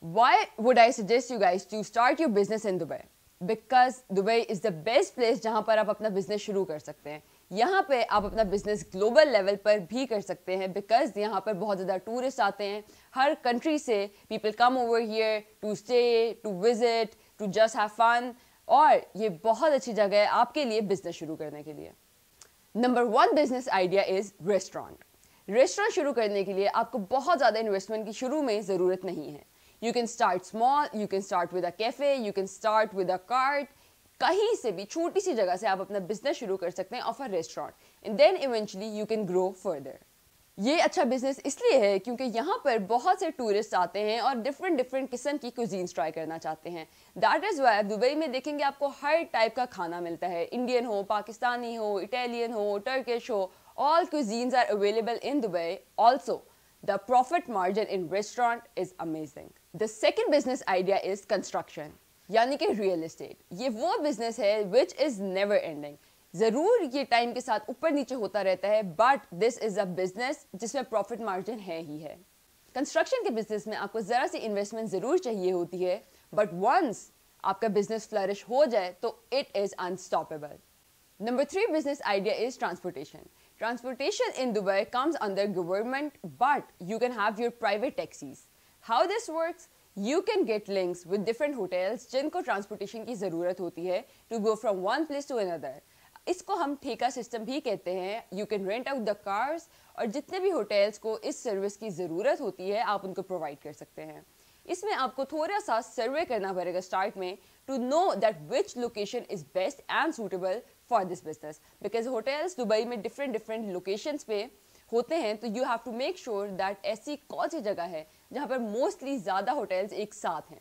Why would I suggest you guys to start your business in Dubai? Because Dubai is the best place जहाँ पर आप अपना business शुरू कर सकते हैं. यहाँ पे आप अपना बिजनेस ग्लोबल लेवल पर भी कर सकते हैं बिकॉज यहाँ पर बहुत ज़्यादा टूरिस्ट आते हैं हर कंट्री से. People come over here to stay, to visit, to just have fun, और ये बहुत अच्छी जगह है आपके लिए बिजनेस शुरू करने के लिए. Number 1 business idea is restaurant. Restaurant शुरू करने के लिए आपको बहुत ज़्यादा इन्वेस्टमेंट की शुरू में ज़रूरत नहीं है. You can start small, you can start with a cafe, you can start with a cart. कहीं से भी छोटी सी जगह से आप अपना बिजनेस शुरू कर सकते हैं of a restaurant, and then eventually you can grow further. ये अच्छा बिजनेस इसलिए है क्योंकि यहाँ पर बहुत से टूरिस्ट आते हैं और डिफरेंट किस्म की कुजीन्स ट्राई करना चाहते हैं. दैट इज़ वाई दुबई में देखेंगे आपको हर टाइप का खाना मिलता है. इंडियन हो, पाकिस्तानी हो, इटालियन हो, टर्किश हो, all cuisines are available in Dubai. Also, the profit margin in restaurant is amazing. The second business idea is construction, यानी कि रियल एस्टेट. ये वो बिजनेस है which is never ending. ज़रूर ये टाइम के साथ ऊपर नीचे होता रहता है, but this is a business जिसमें प्रॉफिट मार्जिन है ही है. कंस्ट्रक्शन के बिजनेस में आपको ज़रा सी इन्वेस्टमेंट ज़रूर चाहिए होती है, बट वंस आपका बिजनेस फ्लरिश हो जाए तो it is unstoppable. Number 3 business idea is transportation. Transportation in Dubai comes under government, but you can have your private taxis. How this works? You can get links with different hotels जिनको transportation की ज़रूरत होती है to go from one place to another. इसको हम ठेका system भी कहते हैं. You can rent out the cars, और जितने भी hotels को इस सर्विस की ज़रूरत होती है आप उनको प्रोवाइड कर सकते हैं. इसमें आपको थोड़ा सा सर्वे करना पड़ेगा स्टार्ट में to know that which location is best and suitable for this business, because hotels Dubai में डिफरेंट लोकेशंस पे होते हैं. तो you have to make sure that ऐसी कौन सी जगह है जहाँ पर मोस्टली ज़्यादा होटल्स एक साथ हैं.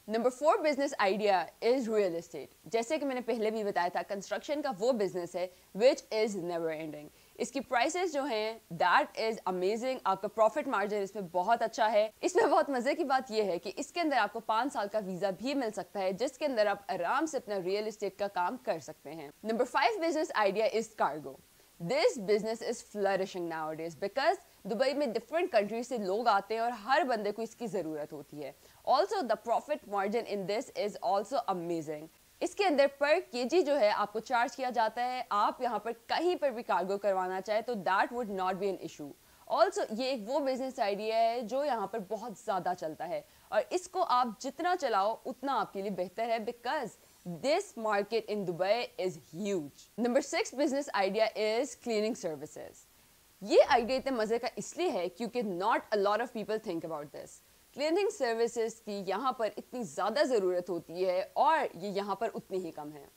Number 4 business idea is real estate. जैसे कि मैंने पहले भी बताया था, कंस्ट्रक्शन का वो बिजनेस है विच इज़ नेवर एंडिंग. इसकी प्राइसेस जो हैं दैट इज अमेजिंग. आपका प्रॉफिट मार्जिन इसमें बहुत अच्छा है. इसमें बहुत मजे की बात यह है कि इसके अंदर आपको 5 साल का वीजा भी मिल सकता है जिसके अंदर आप आराम से अपना रियल एस्टेट का काम कर सकते हैं. Number 5 business idea is cargo. This business is flourishing nowadays because Dubai में डिफरेंट कंट्री से लोग आते हैं और हर बंदे को इसकी ज़रूरत होती है. Also the profit margin in this is also amazing. इसके अंदर पर केजी जो है आपको चार्ज किया जाता है. आप यहाँ पर कहीं पर भी कार्गो करवाना चाहे तो that would not be an issue. Also ये एक वो बिजनेस आइडिया है जो यहाँ पर बहुत ज़्यादा चलता है, और इसको आप जितना चलाओ उतना आपके लिए बेहतर है because this market in Dubai is huge. Number 6 business idea is cleaning services. ये आइडिया इतने मजे का इसलिए है क्योंकि not a lot of people think about this. Cleaning services की यहाँ पर इतनी ज़्यादा ज़रूरत होती है और ये यहाँ पर उतनी ही कम है.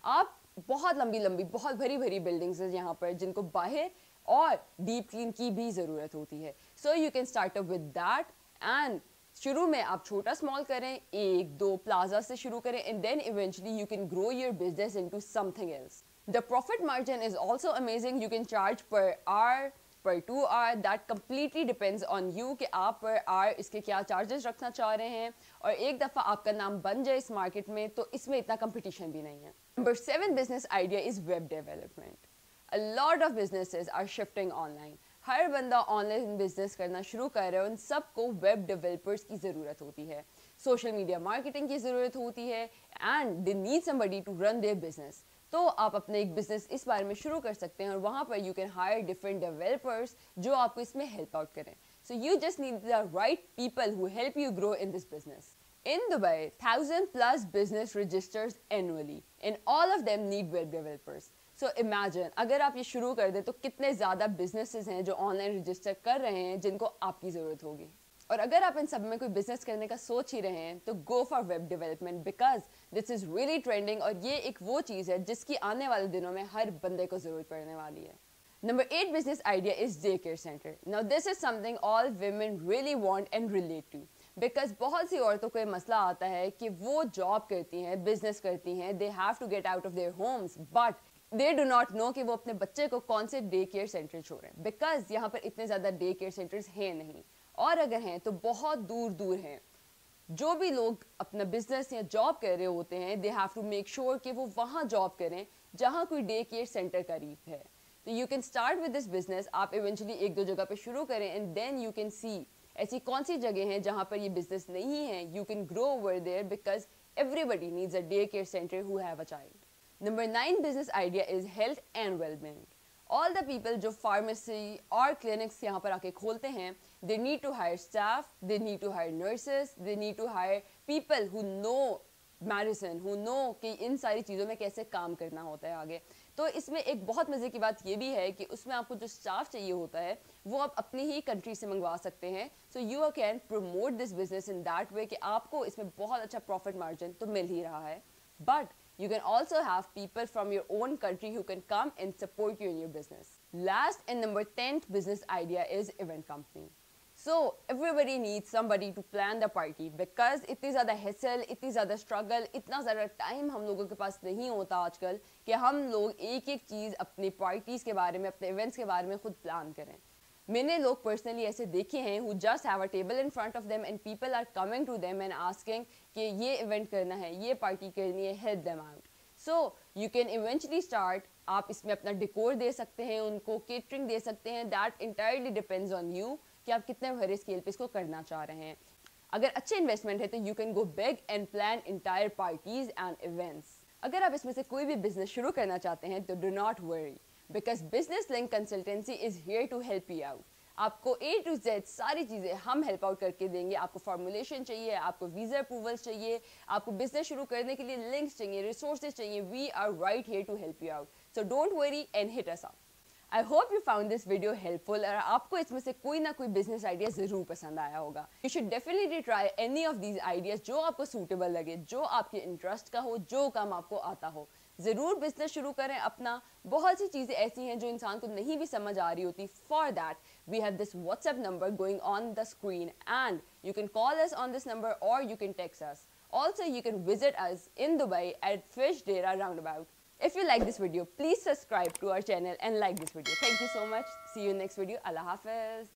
आप बहुत लंबी बहुत भरी बिल्डिंग्स हैं यहाँ पर जिनको बाहर और डीप क्लीन की भी ज़रूरत होती है. So you can start up with that, and शुरू में आप छोटा स्मॉल करें, 1-2 प्लाजा से शुरू करें, and then eventually you can grow your business into something else. The profit margin is also amazing. You can charge per hour, per 2 hour. That completely depends on you कि आप per hour इसके क्या charges रखना चाह रहे हैं, और एक दफ़ा आपका नाम बन जाए इस मार्केट में तो इसमें इतना competition भी नहीं है. Number 7 business idea is web development. A lot of businesses are shifting online. हर बंदा ऑनलाइन बिजनेस करना शुरू कर रहा है. उन सबको वेब डेवलपर्स की ज़रूरत होती है, सोशल मीडिया मार्केटिंग की ज़रूरत होती है, and they need somebody to run their business. तो आप अपने एक बिजनेस इस बारे में शुरू कर सकते हैं और वहाँ पर you can hire different developers जो आपको इसमें हेल्प आउट करें. So you just need the right people who help you grow in this business. In Dubai, 1,000+ business registers annually, and all of them need web developers. So imagine अगर आप ये शुरू कर दें तो कितने ज़्यादा businesses हैं जो ऑनलाइन रजिस्टर कर रहे हैं जिनको आपकी ज़रूरत होगी. और अगर आप इन सब में कोई बिजनेस करने का सोच ही रहे हैं तो go for web development because this is really trending, और ये एक वो चीज़ है जिसकी आने वाले दिनों में हर बंदे को ज़रूरत पड़ने वाली है. Number 8 business idea is daycare center. Now this is something all women really want and relate to. Because बहुत सी औरतों को ये मसला आता है कि वो जॉब करती हैं, बिजनेस करती हैं, they have to get out of their homes, but they do not know कि वो अपने बच्चे को कौन से डे केयर सेंटर छोड़ें. बिकॉज यहाँ पर इतने ज़्यादा डे केयर सेंटर्स हैं नहीं, और अगर हैं तो बहुत दूर दूर हैं. जो भी लोग अपना बिजनेस या जॉब कर रहे होते हैं they have to make sure कि वो वहाँ जॉब करें जहाँ कोई डे केयर सेंटर करीब है. तो you can start with this business. आप इवेंचुअली 1-2 जगह पे शुरू करें and then you can see ऐसी कौन सी जगह हैं जहाँ पर ये बिजनेस नहीं है? You can grow over there because everybody needs a daycare center who have a child. Number 9 business idea is health and well-being. All the people जो pharmacy और clinics यहाँ पर आके खोलते हैं, they need to hire staff, they need to hire nurses, they need to hire people who know medicine, who know कि इन सारी चीज़ों में कैसे काम करना होता है आगे. तो इसमें एक बहुत मज़े की बात ये भी है कि उसमें आपको जो स्टाफ चाहिए होता है वो आप अपनी ही कंट्री से मंगवा सकते हैं. So you can promote this business in that way कि आपको इसमें बहुत अच्छा प्रॉफिट मार्जिन तो मिल ही रहा है. But you can also have people from your own country who can come and support you in your business. Last and number 10th business idea is event company. So everybody needs somebody to plan the party because इतनी ज़्यादा hassle, इतनी ज़्यादा struggle, इतना ज़्यादा time हम लोगों के पास नहीं होता आजकल कि हम लोग एक एक चीज़ अपनी parties के बारे में, अपने events के बारे में खुद plan करें. मैंने लोग पर्सनली ऐसे देखे हैं who just have a table in front of them and people are coming to them and asking कि ये इवेंट करना है, ये पार्टी करनी है, help them out. So you can eventually start. आप इसमें अपना डेकोर दे सकते हैं, उनको केटरिंग दे सकते हैं. That entirely depends on you कि आप कितने बड़े स्केल पे इसको करना चाह रहे हैं. अगर अच्छे इन्वेस्टमेंट है तो you can go big and plan entire parties and events. अगर आप इसमें से कोई भी बिजनेस शुरू करना चाहते हैं तो do not worry. Because Business Link Consultancy is here to help you out. आपको A to Z सारी चीज़ें हम हेल्प आउट करके देंगे. आपको फॉर्मुलेशन चाहिए, आपको वीज़ा अप्रूवल्स चाहिए, आपको बिजनेस शुरू करने के लिए लिंक्स चाहिए, रिसोर्सेज चाहिए. We are right here to help you out. So don't worry and hit us up. I hope you found this video helpful और आपको इसमें से कोई ना कोई बिजनेस आइडिया ज़रूर पसंद आया होगा. You should definitely try any of these ideas जो आपको सूटेबल लगे, जो आपके इंटरेस्ट का हो, जो काम आपको आता हो. ज़रूर बिजनेस शुरू करें अपना. बहुत सी चीज़ें ऐसी हैं जो इंसान को नहीं भी समझ आ रही होती. For that we have this WhatsApp number going on the screen and you can call us on this number or you can text us. Also, you can visit us in Dubai at Fish Dera Roundabout. If you like this video, please subscribe to our channel and like this video. Thank you so much. See you in next video. Allah Hafiz.